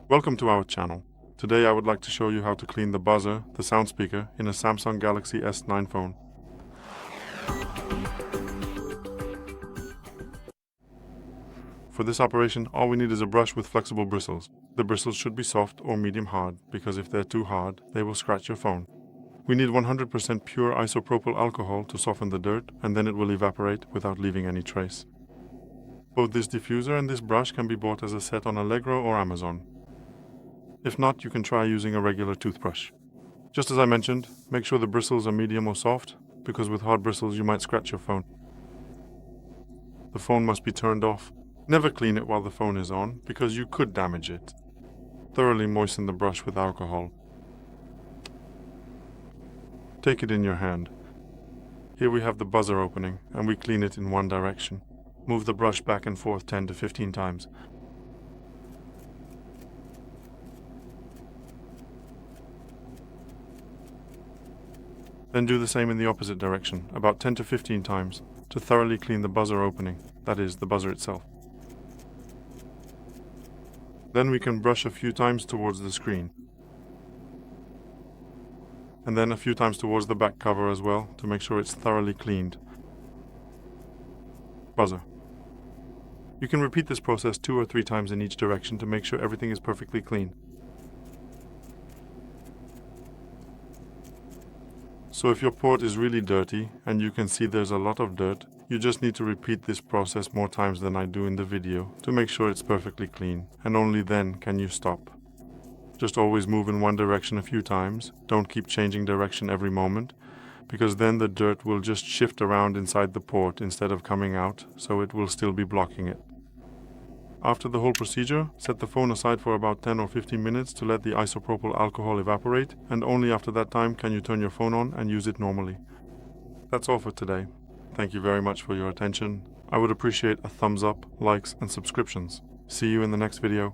Welcome to our channel. Today I would like to show you how to clean the buzzer, the sound speaker, in a Samsung Galaxy S9 phone. For this operation, all we need is a brush with flexible bristles. The bristles should be soft or medium hard, because if they're too hard, they will scratch your phone. We need 100% pure isopropyl alcohol to soften the dirt, and then it will evaporate without leaving any trace. Both this diffuser and this brush can be bought as a set on Allegro or Amazon. If not, you can try using a regular toothbrush. Just as I mentioned, make sure the bristles are medium or soft, because with hard bristles you might scratch your phone. The phone must be turned off. Never clean it while the phone is on, because you could damage it. Thoroughly moisten the brush with alcohol. Take it in your hand. Here we have the buzzer opening, and we clean it in one direction. Move the brush back and forth 10 to 15 times. Then do the same in the opposite direction, about 10 to 15 times, to thoroughly clean the buzzer opening, that is, the buzzer itself. Then we can brush a few times towards the screen. And then a few times towards the back cover as well, to make sure it's thoroughly cleaned. Buzzer. You can repeat this process 2 or 3 times in each direction to make sure everything is perfectly clean. So if your port is really dirty, and you can see there's a lot of dirt, you just need to repeat this process more times than I do in the video to make sure it's perfectly clean, and only then can you stop. Just always move in one direction a few times, don't keep changing direction every moment, because then the dirt will just shift around inside the port instead of coming out, so it will still be blocking it. After the whole procedure, set the phone aside for about 10 or 15 minutes to let the isopropyl alcohol evaporate, and only after that time can you turn your phone on and use it normally. That's all for today. Thank you very much for your attention. I would appreciate a thumbs up, likes, and subscriptions. See you in the next video.